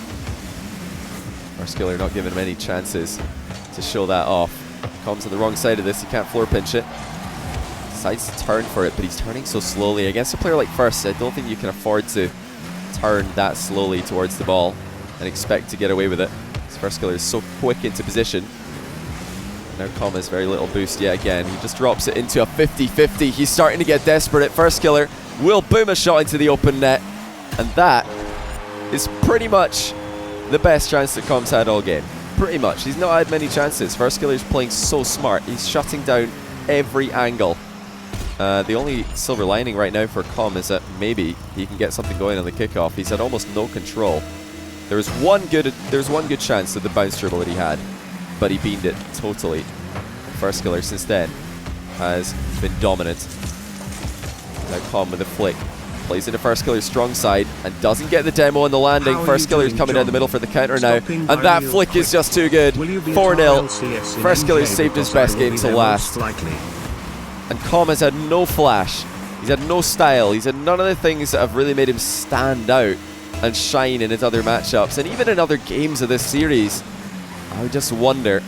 Firstkiller not giving him any chances to show that off. Comm's on the wrong side of this, he can't floor pinch it. Decides to turn for it, but he's turning so slowly. Against a player like First, I don't think you can afford to turn that slowly towards the ball and expect to get away with it. Firstkiller is so quick into position. Now Comm has very little boost yet again. He just drops it into a 50-50. He's starting to get desperate. Firstkiller will boom a shot into the open net. And that is pretty much the best chance that Comm's had all game. Pretty much. He's not had many chances. Firstkiller is playing so smart. He's shutting down every angle. The only silver lining right now for Comm is that maybe he can get something going on the kickoff. He's had almost no control. There was one good chance at the bounce dribble that he had, but he beamed it totally. Firstkiller since then has been dominant. Now Comm with a flick Plays into Firstkiller's strong side and doesn't get the demo on the landing. Firstkiller's coming down the middle for the counter now. And that flick is just too good. 4-0. Firstkiller's saved his best game to last. And Comm has had no flash. He's had no style. He's had none of the things that have really made him stand out and shine in his other matchups. And even in other games of this series, I would just wonder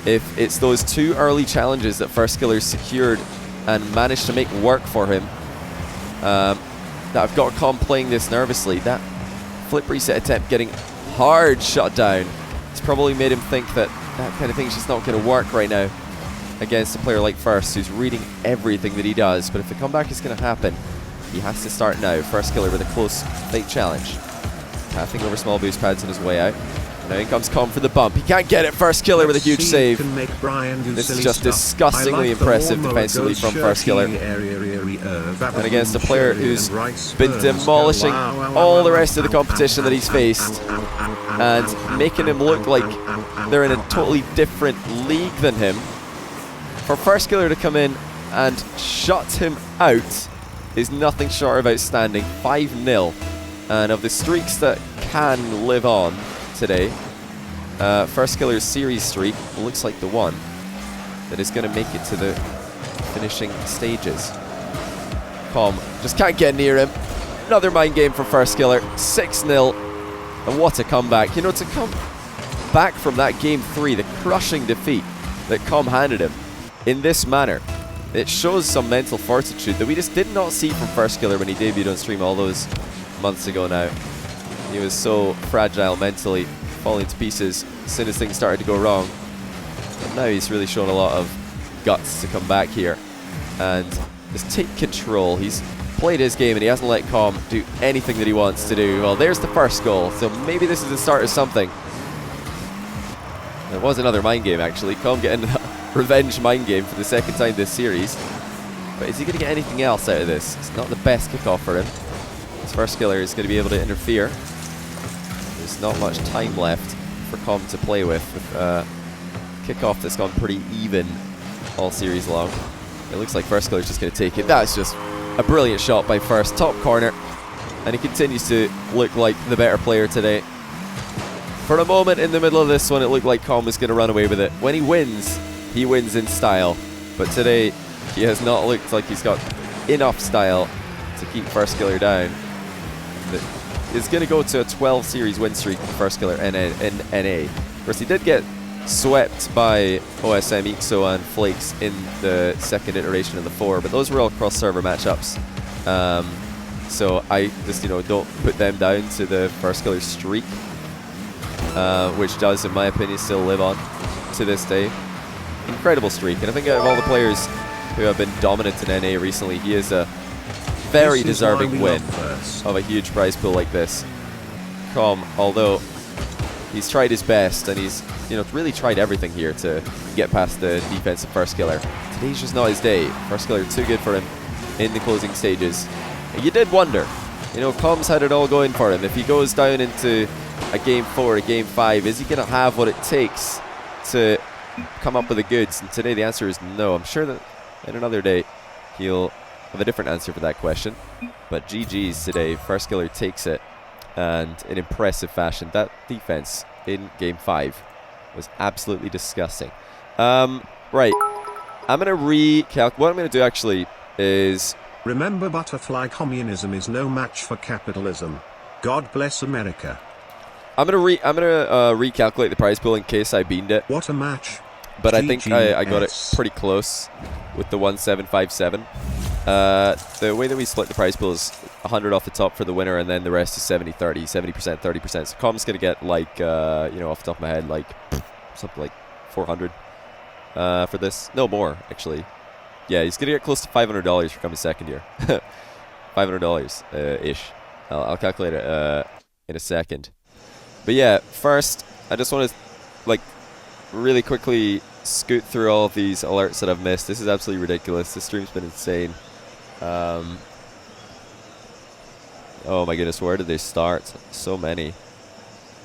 if it's those 2 early challenges that Firstkiller secured and managed to make work for him that I've got Comm playing this nervously. That flip reset attempt getting hard shut down. It's probably made him think that that kind of thing's just not going to work right now against a player like First, who's reading everything that he does. But if the comeback is going to happen, he has to start now. Firstkiller with a close fake challenge. Pathing over small boost pads on his way out. Now in comes Comm for the bump. He can't get it. Firstkiller with a huge save. This is just disgustingly impressive defensively from Firstkiller. And against a player who's been demolishing all the rest of the competition that he's faced and making him look like they're in a totally different league than him. For Firstkiller to come in and shut him out is nothing short of outstanding. 5-0. And of the streaks that can live on today, Firstkiller's series streak looks like the one that is going to make it to the finishing stages. Comm just can't get near him. Another mind game for Firstkiller. 6-0. And what a comeback. You know, to come back from that game 3, the crushing defeat that Comm handed him in this manner, it shows some mental fortitude that we just did not see from Firstkiller when he debuted on stream all those months ago now. He was so fragile mentally, falling to pieces as soon as things started to go wrong. But now he's really shown a lot of guts to come back here and just take control. He's played his game and he hasn't let Comm do anything that he wants to do. Well, there's the first goal, so maybe this is the start of something. It was another mind game, actually. Comm getting a revenge mind game for the second time this series. But is he going to get anything else out of this? It's not the best kickoff for him. His Firstkiller is going to be able to interfere. There's not much time left for Comm to play with a kickoff that's gone pretty even all series long. It looks like Firstkiller's just going to take it. That's just a brilliant shot by First. Top corner. And he continues to look like the better player today. For a moment in the middle of this one, it looked like Comm was going to run away with it. When he wins in style. But today, he has not looked like he's got enough style to keep Firstkiller down. It's going to go to a 12 series win streak for Firstkiller in NA. Of course, he did get swept by OSM, Ixo and Flakes in the second iteration of the 4, but those were all cross-server matchups. So I just, don't put them down to the Firstkiller streak, which does, in my opinion, still live on to this day. Incredible streak, and I think out of all the players who have been dominant in NA recently, he is a very deserving win of a huge prize pool like this. Comm, although he's tried his best and he's really tried everything here to get past the defensive Firstkiller, today's just not his day. Firstkiller too good for him in the closing stages. And you did wonder, Comm's had it all going for him. If he goes down into a game 4, a game 5, is he going to have what it takes to come up with the goods? And today the answer is no. I'm sure that in another day he'll have a different answer for that question. But GG's today. Firstkiller takes it, and in impressive fashion. That defense in game 5 was absolutely disgusting. Right, I'm gonna recalculate. What I'm gonna do actually is remember, butterfly communism is no match for capitalism. God bless America. I'm gonna recalculate the prize pool in case I beamed it. What a match! But I think I got it pretty close with the 1757. The way that we split the prize pool is 100 off the top for the winner, and then the rest is 70-30, 70%, 30%. So Comm's gonna get like, off the top of my head, like something like 400 for this. No more, actually. Yeah, he's gonna get close to $500 for coming second here. $500 ish. I'll calculate it in a second. But yeah, first I just want to really quickly scoot through all of these alerts that I've missed. This is absolutely ridiculous. This stream's been insane. Oh my goodness, where did they start? So many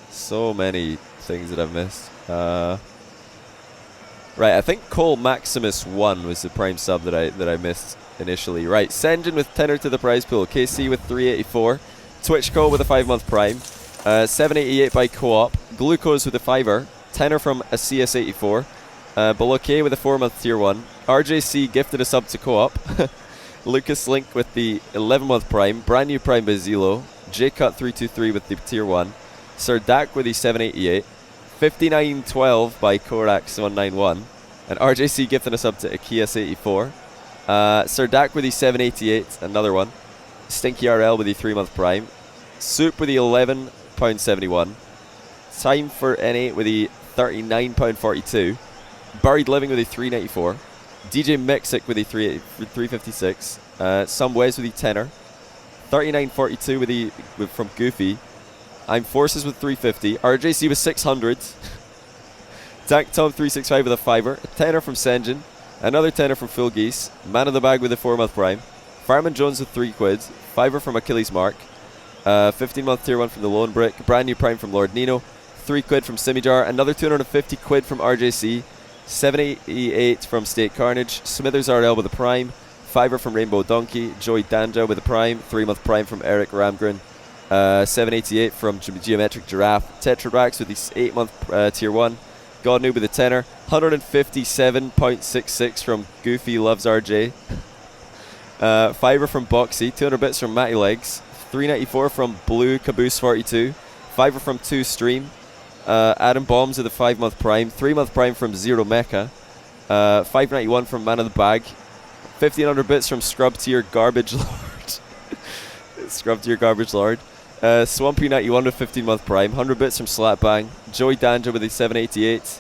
things that I've missed. Right, I think Cole Maximus 1 was the prime sub that I missed initially. Right, Senjin with tenner to the prize pool. KC with 384. Twitchco with a 5-month prime. 788 by Co-op. Glucose with a 5er. Tenner from a CS84. Boloke with a 4-month tier 1. RJC gifted a sub to Co-op. Lucas Link with the 11-month prime. Brand new prime by Zelo. JCut323 with the tier 1. Sir Dak with the 788. 5912 by Korax191. And RJC gifting a sub to Akias84. Sir Dak with the 788, another one. Stinky RL with the 3-month prime. Soup with the £11.71. Time for N8 with the £39.42. Buried Living with the 394. DJ Mixic with the 356. Some Wes with the tenner. 39.42 with the from Goofy. I'm Forces with 350. RJC with 600. Tank Tom 365 with a 5er. A tenner from Senjin. Another tenner from Full Geese. Man of the Bag with a 4-month prime. Fireman Jones with 3 quid. 5er from Achilles Mark. 15-month tier 1 from the Lone Brick. Brand new prime from Lord Nino. 3 quid from Simijar. Another 250 quid from RJC. 788 from State Carnage. Smithers RL with a prime. 5er from Rainbow Donkey. Joey Danja with a prime. 3-month prime from Eric Ramgren. 788 from Geometric Giraffe. Tetradrax with the 8-month tier 1. God Noob with a tenner. 157.66 from Goofy Loves RJ. 5er from Boxy. 200 bits from Matty Legs. 394 from Blue Caboose 42. 5er from 2 Stream. Adam Bombs with a 5-month prime. 3-month prime from Zero Mecha. 591 from Man of the Bag. 1500 bits from Scrub Tier Garbage Lord. Scrub Tier Garbage Lord. Swampy 91 with 15-month prime. 100 bits from Slapbang. Joey Danja with a 788.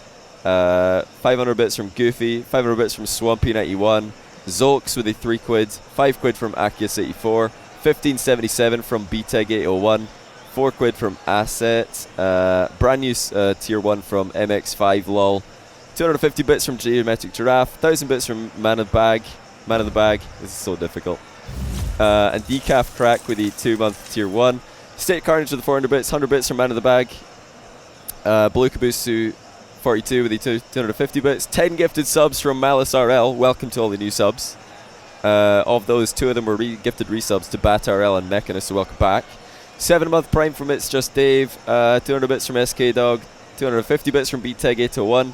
500 bits from Goofy. 500 bits from Swampy 91. Zolks with a 3 quid. 5 quid from Akias 84. 1577 from BTEG 801. 4 quid from Asset. Brand new tier 1 from MX5 lol. 250 bits from Geometric Giraffe. 1000 bits from Man of the Bag. Man of the Bag. This is so difficult. And Decaf Crack with the 2-month tier 1. State Carnage with the 400 bits. 100 bits from Man of the Bag. Blue Caboose 42 with the 250 bits. 10 gifted subs from Malice RL. Welcome to all the new subs. Of those, 2 of them were gifted resubs to Bat RL and Mechanist, so welcome back. 7-month prime from It's Just Dave. 200 bits from SK Dog. 250 bits from BTEG 801.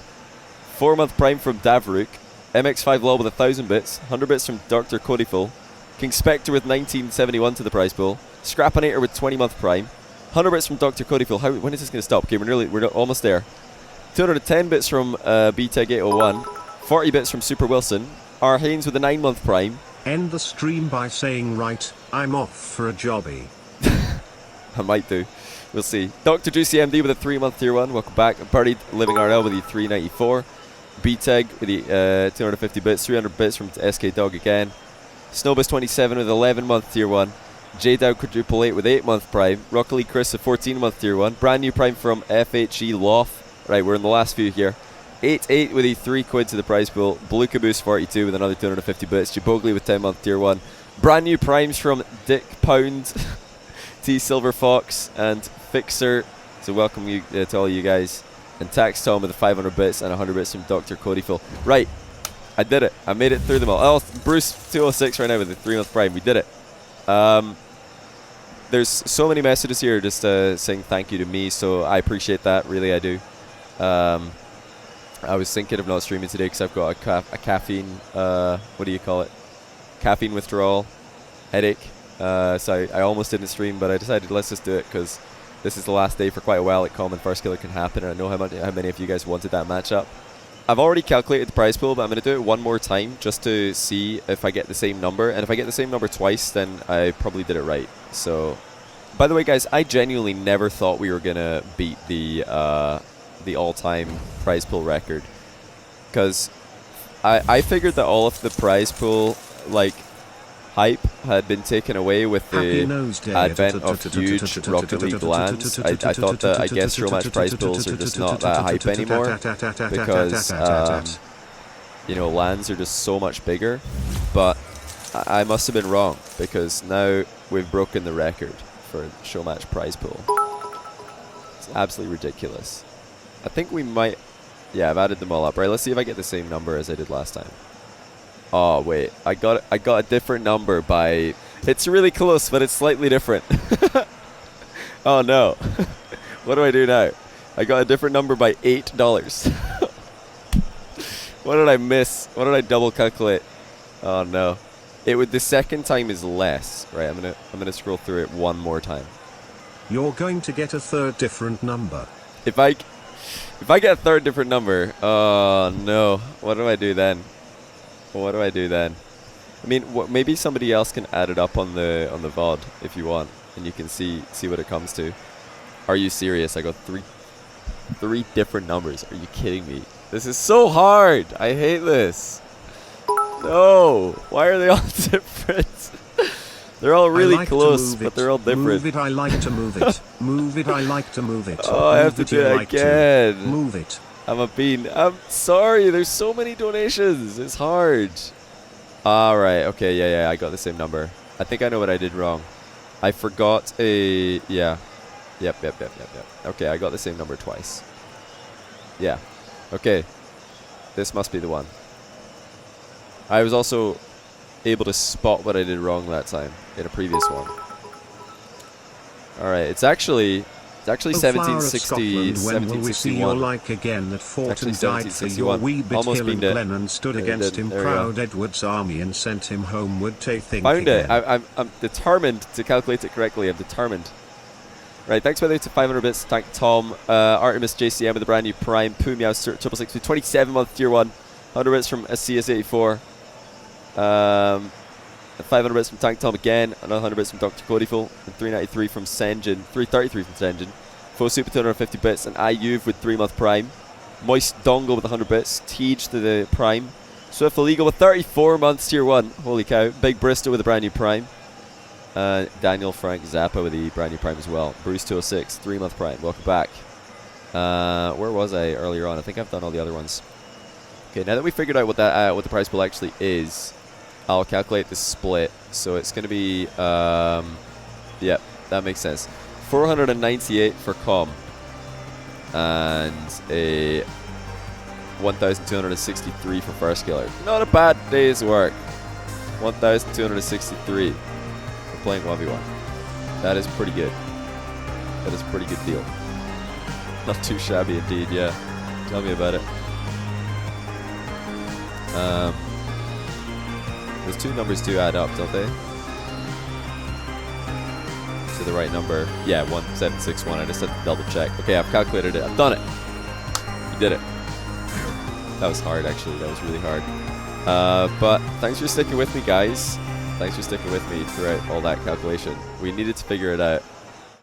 4-month prime from Davruk. MX5 Law with 1000 bits. 100 bits from Dr. Codyful. King Spectre with 1971 to the prize pool. Scrapinator with 20-month prime. 100 bits from Dr. Codyful. When is this going to stop? Okay, we're almost there. 210 bits from BTEG 801. 40 bits from Super Wilson. R. Haynes with a 9-month prime. End the stream by saying, right, I'm off for a jobby. I might do. We'll see. Dr. Juicy MD with a 3-month tier 1. Welcome back. Buried Living RL with the 394. BTEG with the 250 bits. 300 bits from SK Dog again. Snowbus 27 with 11-month tier 1. JDow quadruple 8 with 8-month prime. Rockily Chris a 14-month tier 1. Brand new prime from FHE Loth. Right, we're in the last few here. 8-8 with a 3 quid to the prize pool. Blue Caboose 42 with another 250 bits. Jabogli with 10-month tier 1. Brand new primes from Dick Pound, T Silver Fox, and Fixer. So welcome you to all you guys. And Tax Tom with the 500 bits and 100 bits from Dr. Codyful. Right, I did it. I made it through them all. Oh, Bruce 206 right now with the 3-month prime. We did it. There's so many messages here just saying thank you to me, so I appreciate that. Really, I do. I was thinking of not streaming today because I've got a caffeine, what do you call it? Caffeine withdrawal, headache. So I almost didn't stream, but I decided let's just do it because this is the last day for quite a while at Comm and Firstkiller can happen, and I know how many of you guys wanted that matchup. I've already calculated the prize pool, but I'm going to do it one more time just to see if I get the same number. And if I get the same number twice, then I probably did it right. So, by the way, guys, I genuinely never thought we were going to beat the all-time prize pool record, because I figured that all of the prize pool hype had been taken away with the advent of huge Rocket League lands. I thought that, I guess, showmatch prize pools are just not that hype anymore because lands are just so much bigger, but I must have been wrong because now we've broken the record for showmatch prize pool. It's absolutely ridiculous. I think we might... Yeah, I've added them all up. Right, let's see if I get the same number as I did last time. Oh wait, I got a different number by. It's really close, but it's slightly different. Oh no. What do I do now? I got a different number by $8. What did I miss? What did I double calculate? Oh no. The second time is less. Right, I'm gonna scroll through it one more time. You're going to get a third different number. If I get a third different number, oh no. What do I do then? What do I do then? I mean, maybe somebody else can add it up on the VOD if you want, and you can see what it comes to. Are you serious? I got three different numbers. Are you kidding me? This is so hard. I hate this. No. Why are they all different? They're all really close, but they're all different. Move it, I like to move it. Move it, I like to move it. Oh, I have to do it again. Move it. I'm a bean. I'm sorry. There's so many donations. It's hard. All right. Okay. Yeah. I got the same number. I think I know what I did wrong. I forgot a. Yeah. Yep. Okay. I got the same number twice. Yeah. Okay. This must be the one. I was also able to spot what I did wrong that time in a previous one. All right. It's actually 1760. When will we see your like again that fought and died for your wee bit hill and Glen and stood against him proud Edward's army and sent him homeward to think Found again. it. I'm determined to calculate it correctly. I'm determined. Right, thanks by the way to 500 bits. Thank Tom, Artemis JCM with a brand new Prime, Pumiao 666 with 27 month tier 1, 100 bits from CS84. 500 bits from Tank Tom again, another 100 bits from Dr. Codyful, and 393 from Senjin, 333 from Senjin. Full Super 250 bits, and Ayuv with 3 month Prime. Moist Dongle with 100 bits, Teej to the Prime. Swift Illegal with 34 months tier 1, holy cow. Big Bristol with a brand new Prime. Daniel Frank Zappa with the brand new Prime as well. Bruce 206, 3 month Prime, welcome back. Where was I earlier on? I think I've done all the other ones. Okay, now that we figured out what the prize pool actually is, I'll calculate the split. So it's going to be, yep, that makes sense. 498 for Comm, and a 1,263 for Firstkiller. Not a bad day's work. 1,263 for playing 1v1. That is pretty good. That is a pretty good deal. Not too shabby indeed, yeah. Tell me about it. Those two numbers do add up, don't they? To the right number. Yeah, 1761. I just had to double check. Okay, I've calculated it. I've done it. You did it. That was hard, actually. That was really hard. But thanks for sticking with me, guys. Thanks for sticking with me throughout all that calculation. We needed to figure it out.